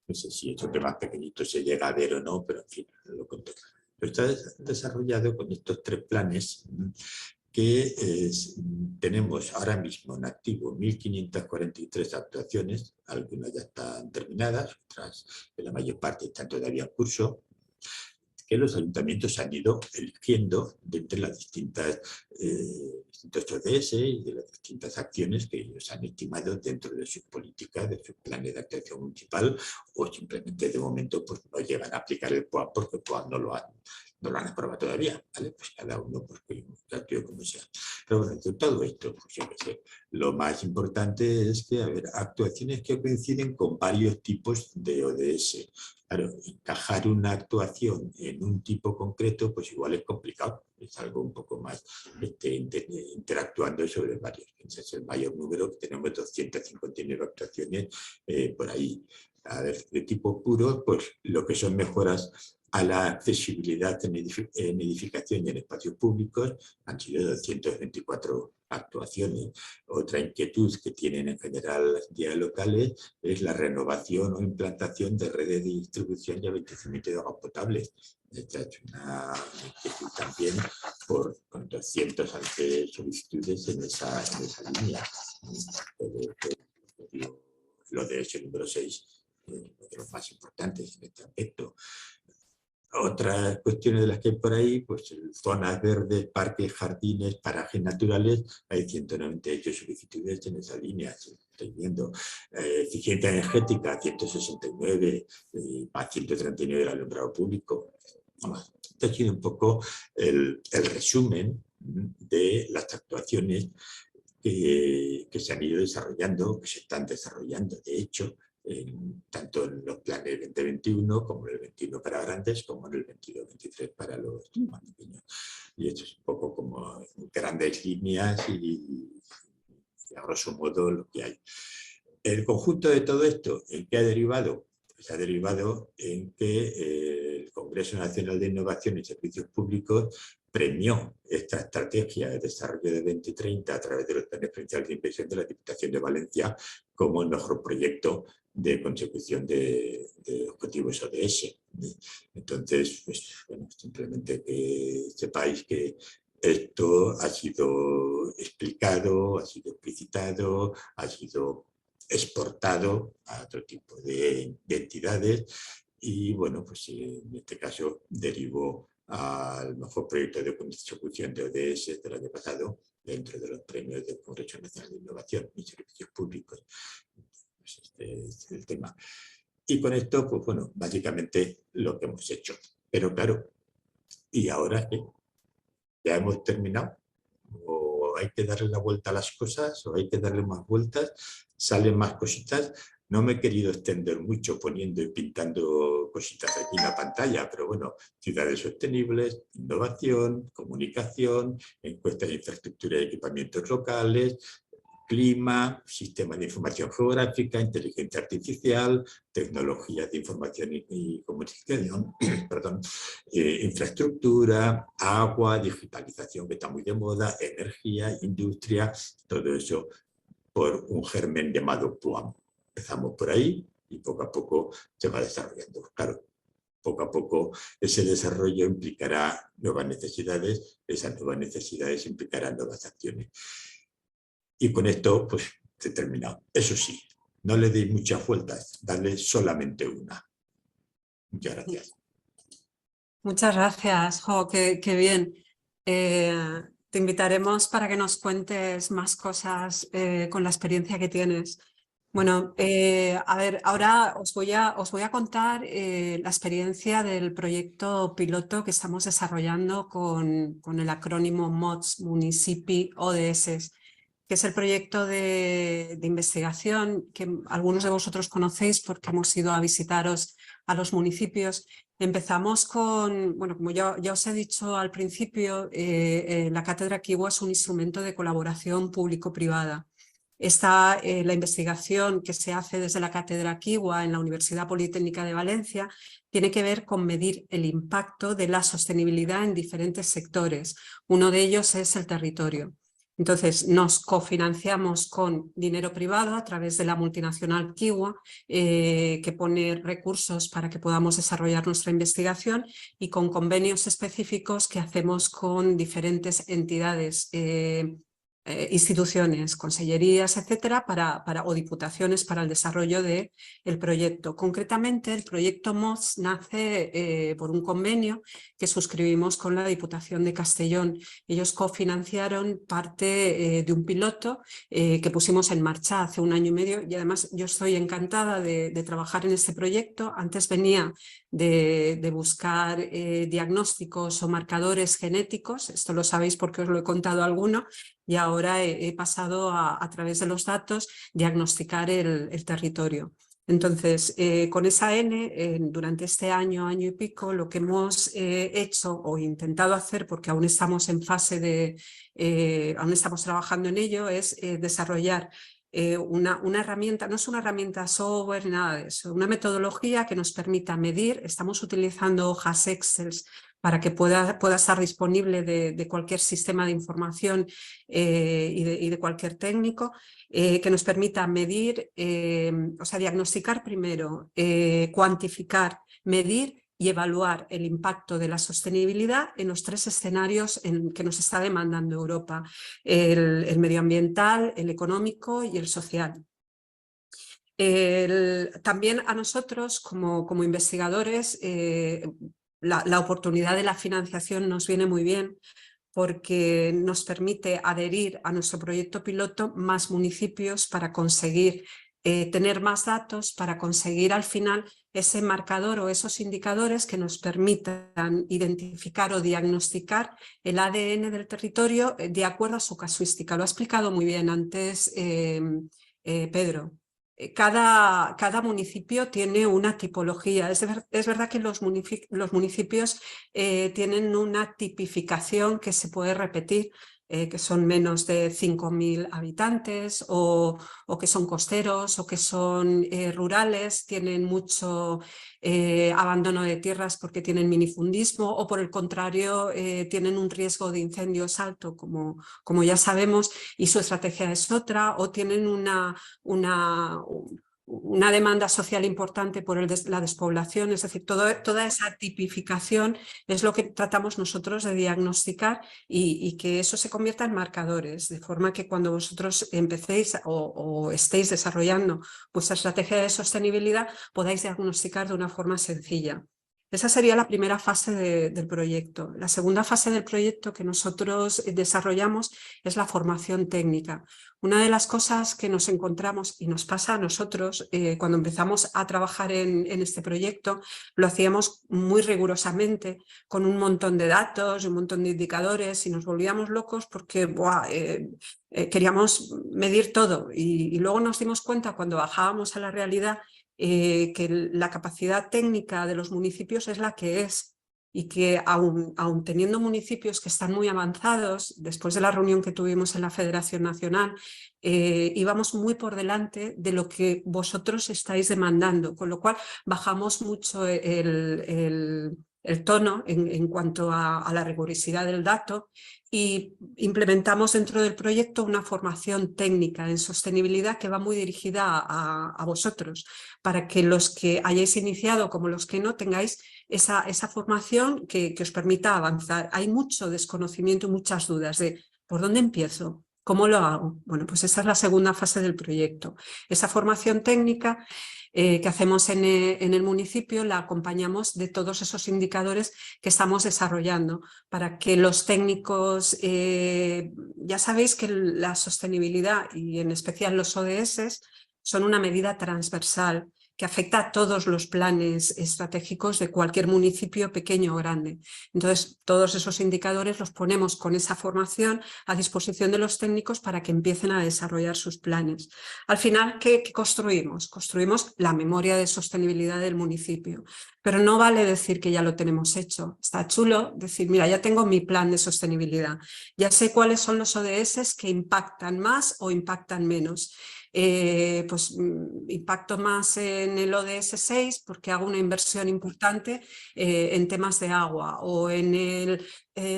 No sé si estos temas pequeñitos se llega a ver o no, pero en fin, lo conté. Está desarrollado con estos 3 planes que tenemos ahora mismo en activo 1.543 actuaciones, algunas ya están terminadas, otras la mayor parte están todavía en curso, que los ayuntamientos han ido eligiendo de entre las distintos ODS y de las distintas acciones que ellos han estimado dentro de sus políticas, de sus planes de actuación municipal, o simplemente de momento pues no llegan a aplicar el POA porque el POA no lo han aprobado todavía, ¿vale? Pues cada uno pues actúe como sea. Pero bueno, de todo esto, pues yo qué sé, lo más importante es que, actuaciones que coinciden con varios tipos de ODS. Claro, encajar una actuación en un tipo concreto, pues igual es complicado, es algo un poco más interactuando sobre varios. Ese es el mayor número, que tenemos 259 actuaciones por ahí. A ver, de tipo puro, pues lo que son mejoras a la accesibilidad en edificación y en espacios públicos han sido 224 actuaciones. Otra inquietud que tienen en general las entidades locales es la renovación o implantación de redes de distribución y abastecimiento de agua potable. Esta es una inquietud también con 200 solicitudes en esa línea. Lo de ese número 6, uno de los más importantes en este aspecto. Otras cuestiones de las que hay por ahí, pues zonas verdes, parques, jardines, parajes naturales, hay 198 solicitudes en esa línea, estoy viendo. Eficiencia energética, 169, más 139 del alumbrado público. Este ha sido un poco el resumen de las actuaciones que se han ido desarrollando, que se están desarrollando, de hecho, tanto en los planes 2021 como en el 21 para grandes, como en el 22-23 para los más pequeños. Y esto es un poco como grandes líneas y a grosso modo lo que hay. El conjunto de todo esto, ¿en qué ha derivado? Pues ha derivado en que el Congreso Nacional de Innovación y Servicios Públicos premió esta estrategia de desarrollo de 2030 a través de los planes provinciales de inversión de la Diputación de Valencia como el mejor proyecto de consecución de objetivos ODS. Entonces, pues, bueno, simplemente que sepáis que esto ha sido explicado, ha sido explicitado, ha sido exportado a otro tipo de entidades y bueno, pues en este caso derivó al mejor proyecto de consecución de ODS del año pasado dentro de los premios del Congreso Nacional de Innovación y Servicios Públicos. Pues este es el tema. Y con esto, pues bueno, básicamente lo que hemos hecho. Pero claro, ¿y ahora qué? ¿Ya hemos terminado? ¿O hay que darle la vuelta a las cosas? ¿O hay que darle más vueltas? ¿Salen más cositas? No me he querido extender mucho poniendo y pintando cositas aquí en la pantalla, pero bueno, ciudades sostenibles, innovación, comunicación, encuestas de infraestructura y equipamientos locales, clima, sistemas de información geográfica, inteligencia artificial, tecnologías de información y comunicación, perdón, infraestructura, agua, digitalización que está muy de moda, energía, industria, todo eso por un germen llamado PUAM. Empezamos por ahí y poco a poco se va desarrollando. Claro, poco a poco ese desarrollo implicará nuevas necesidades, esas nuevas necesidades implicarán nuevas acciones. Y con esto, pues, he terminado. Eso sí, no le deis muchas vueltas, dale solamente una. Muchas gracias. Muchas gracias, Jo, qué bien. Te invitaremos para que nos cuentes más cosas con la experiencia que tienes. Bueno, a ver, ahora os voy a contar la experiencia del proyecto piloto que estamos desarrollando con el acrónimo MODS, Municipi ODS, que es el proyecto de investigación que algunos de vosotros conocéis porque hemos ido a visitaros a los municipios. Empezamos con, bueno, como ya os he dicho al principio, la Cátedra Kiwa es un instrumento de colaboración público-privada. Está la investigación que se hace desde la Cátedra Kiwa en la Universidad Politécnica de Valencia, tiene que ver con medir el impacto de la sostenibilidad en diferentes sectores. Uno de ellos es el territorio. Entonces, nos cofinanciamos con dinero privado a través de la multinacional Kiwa, que pone recursos para que podamos desarrollar nuestra investigación, y con convenios específicos que hacemos con diferentes entidades, instituciones, consellerías, etcétera, o diputaciones para el desarrollo del proyecto. Concretamente, el proyecto MODS nace por un convenio que suscribimos con la Diputación de Castellón. Ellos cofinanciaron parte de un piloto que pusimos en marcha hace 1 año y medio, y además yo estoy encantada de trabajar en este proyecto. Antes venía de buscar diagnósticos o marcadores genéticos, esto lo sabéis porque os lo he contado alguno, y ahora he pasado a través de los datos diagnosticar el territorio. Entonces, con esa N, durante este año y pico, lo que hemos hecho o intentado hacer, porque aún estamos en fase de, aún estamos trabajando en ello, es desarrollar una herramienta, no es una herramienta software ni nada de eso, una metodología que nos permita medir. Estamos utilizando hojas Excel para que pueda estar disponible de cualquier sistema de información y de cualquier técnico, que nos permita medir, o sea, diagnosticar primero, cuantificar, medir y evaluar el impacto de la sostenibilidad en los 3 escenarios que nos está demandando Europa: el medioambiental, el económico y el social. También a nosotros como investigadores la oportunidad de la financiación nos viene muy bien, porque nos permite adherir a nuestro proyecto piloto más municipios para conseguir tener más datos, para conseguir al final ese marcador o esos indicadores que nos permitan identificar o diagnosticar el ADN del territorio de acuerdo a su casuística. Lo ha explicado muy bien antes Pedro. Cada municipio tiene una tipología. Es verdad que los municipios tienen una tipificación que se puede repetir, que son menos de 5.000 habitantes o que son costeros o que son rurales, tienen mucho abandono de tierras porque tienen minifundismo, o por el contrario tienen un riesgo de incendios alto, como ya sabemos, y su estrategia es otra, o tienen una demanda social importante por la despoblación, es decir, toda esa tipificación es lo que tratamos nosotros de diagnosticar y que eso se convierta en marcadores, de forma que cuando vosotros empecéis o estéis desarrollando vuestra estrategia de sostenibilidad podáis diagnosticar de una forma sencilla. Esa sería la primera fase del proyecto. La segunda fase del proyecto que nosotros desarrollamos es la formación técnica. Una de las cosas que nos encontramos y nos pasa a nosotros cuando empezamos a trabajar en este proyecto, lo hacíamos muy rigurosamente, con un montón de datos, un montón de indicadores y nos volvíamos locos porque queríamos medir todo y luego nos dimos cuenta cuando bajábamos a la realidad que la capacidad técnica de los municipios es la que es y que aun teniendo municipios que están muy avanzados, después de la reunión que tuvimos en la Federación Nacional, íbamos muy por delante de lo que vosotros estáis demandando, con lo cual bajamos mucho el tono en cuanto a la rigurosidad del dato y implementamos dentro del proyecto una formación técnica en sostenibilidad que va muy dirigida a vosotros, para que los que hayáis iniciado como los que no tengáis esa formación que os permita avanzar. Hay mucho desconocimiento y muchas dudas de ¿por dónde empiezo? ¿Cómo lo hago? Bueno, pues esa es la segunda fase del proyecto. Esa formación técnica que hacemos en el municipio la acompañamos de todos esos indicadores que estamos desarrollando para que los técnicos, ya sabéis que la sostenibilidad y en especial los ODS son una medida transversal que afecta a todos los planes estratégicos de cualquier municipio pequeño o grande. Entonces, todos esos indicadores los ponemos con esa formación a disposición de los técnicos para que empiecen a desarrollar sus planes. Al final, ¿qué construimos? Construimos la memoria de sostenibilidad del municipio, pero no vale decir que ya lo tenemos hecho. Está chulo decir, mira, ya tengo mi plan de sostenibilidad, ya sé cuáles son los ODS que impactan más o impactan menos. Pues impacto más en el ODS 6 porque hago una inversión importante en temas de agua, o en el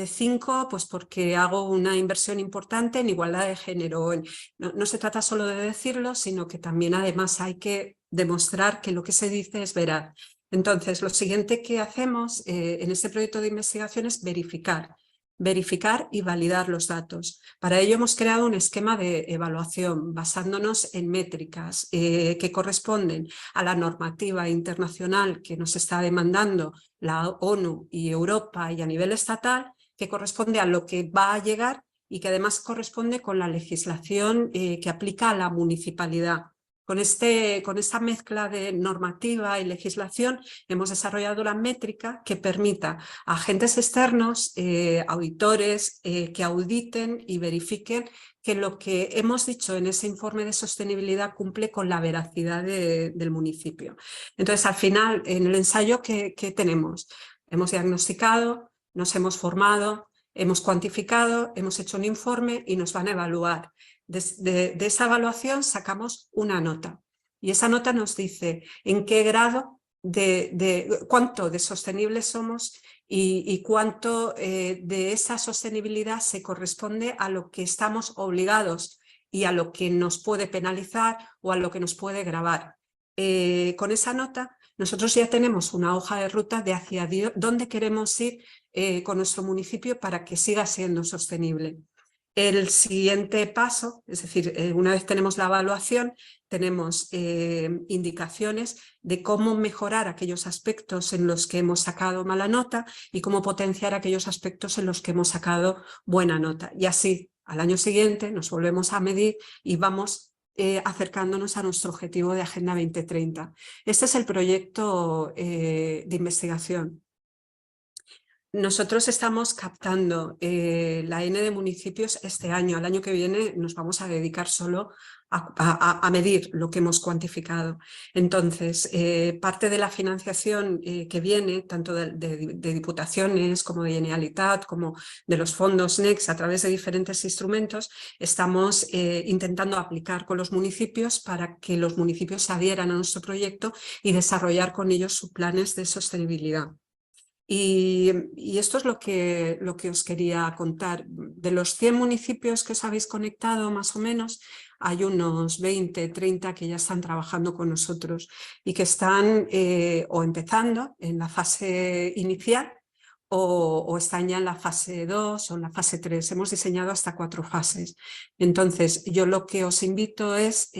5 pues porque hago una inversión importante en igualdad de género. No se trata solo de decirlo, sino que también además hay que demostrar que lo que se dice es veraz. Entonces, lo siguiente que hacemos en este proyecto de investigación es verificar y validar los datos. Para ello hemos creado un esquema de evaluación basándonos en métricas que corresponden a la normativa internacional que nos está demandando la ONU y Europa y a nivel estatal, que corresponde a lo que va a llegar y que además corresponde con la legislación que aplica a la municipalidad. Con esta mezcla de normativa y legislación hemos desarrollado la métrica que permita a agentes externos, auditores, que auditen y verifiquen que lo que hemos dicho en ese informe de sostenibilidad cumple con la veracidad del municipio. Entonces, al final, en el ensayo, ¿qué tenemos? Hemos diagnosticado, nos hemos formado, hemos cuantificado, hemos hecho un informe y nos van a evaluar. De esa evaluación sacamos una nota y esa nota nos dice en qué grado cuánto de sostenibles somos y cuánto de esa sostenibilidad se corresponde a lo que estamos obligados y a lo que nos puede penalizar o a lo que nos puede gravar. Con esa nota nosotros ya tenemos una hoja de ruta de hacia dónde queremos ir con nuestro municipio para que siga siendo sostenible. El siguiente paso, es decir, una vez tenemos la evaluación, tenemos indicaciones de cómo mejorar aquellos aspectos en los que hemos sacado mala nota y cómo potenciar aquellos aspectos en los que hemos sacado buena nota. Y así, al año siguiente, nos volvemos a medir y vamos acercándonos a nuestro objetivo de Agenda 2030. Este es el proyecto de investigación. Nosotros estamos captando la N de municipios este año. Al año que viene nos vamos a dedicar solo a medir lo que hemos cuantificado. Entonces, parte de la financiación que viene, tanto de diputaciones como de Generalitat, como de los fondos Next, a través de diferentes instrumentos, estamos intentando aplicar con los municipios para que los municipios se adhieran a nuestro proyecto y desarrollar con ellos sus planes de sostenibilidad. Y esto es lo que os quería contar. De los 100 municipios que os habéis conectado, más o menos, hay unos 20, 30 que ya están trabajando con nosotros y que están o empezando en la fase inicial o están ya en la fase 2 o en la fase 3. Hemos diseñado hasta 4 fases. Entonces, yo lo que os invito es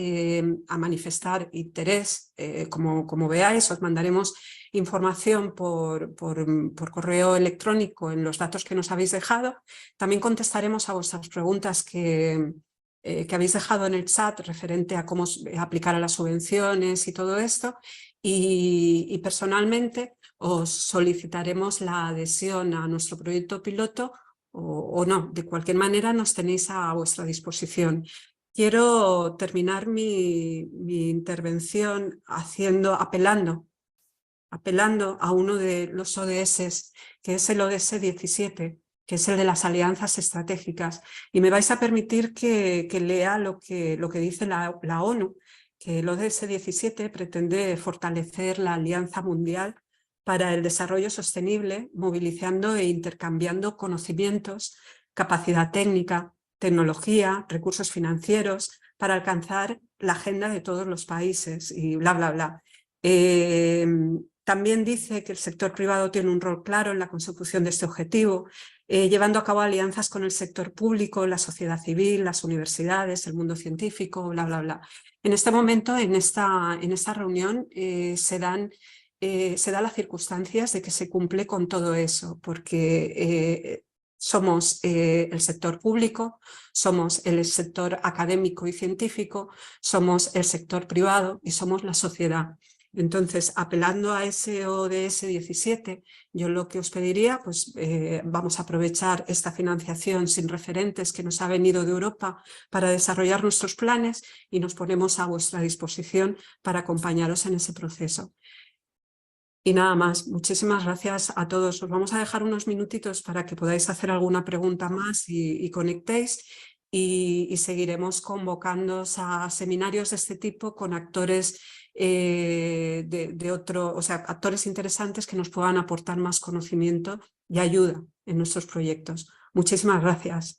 a manifestar interés. Como veáis, os mandaremos información por correo electrónico en los datos que nos habéis dejado. También contestaremos a vuestras preguntas que habéis dejado en el chat referente a cómo aplicar a las subvenciones y todo esto. Y personalmente os solicitaremos la adhesión a nuestro proyecto piloto o no. De cualquier manera nos tenéis a vuestra disposición. Quiero terminar mi intervención apelando a uno de los ODS, que es el ODS 17, que es el de las alianzas estratégicas. Y me vais a permitir que lea lo que dice la ONU, que el ODS 17 pretende fortalecer la Alianza Mundial para el Desarrollo Sostenible, movilizando e intercambiando conocimientos, capacidad técnica, tecnología, recursos financieros, para alcanzar la agenda de todos los países y bla, bla, bla. También dice que el sector privado tiene un rol claro en la consecución de este objetivo, llevando a cabo alianzas con el sector público, la sociedad civil, las universidades, el mundo científico, bla, bla, bla. En este momento, en esta reunión, se dan las circunstancias de que se cumple con todo eso, porque somos el sector público, somos el sector académico y científico, somos el sector privado y somos la sociedad. Entonces, apelando a ese ODS 17, yo lo que os pediría, pues vamos a aprovechar esta financiación sin referentes que nos ha venido de Europa para desarrollar nuestros planes y nos ponemos a vuestra disposición para acompañaros en ese proceso. Y nada más, muchísimas gracias a todos. Os vamos a dejar unos minutitos para que podáis hacer alguna pregunta más y conectéis. Y seguiremos convocando a seminarios de este tipo con actores actores interesantes que nos puedan aportar más conocimiento y ayuda en nuestros proyectos. Muchísimas gracias.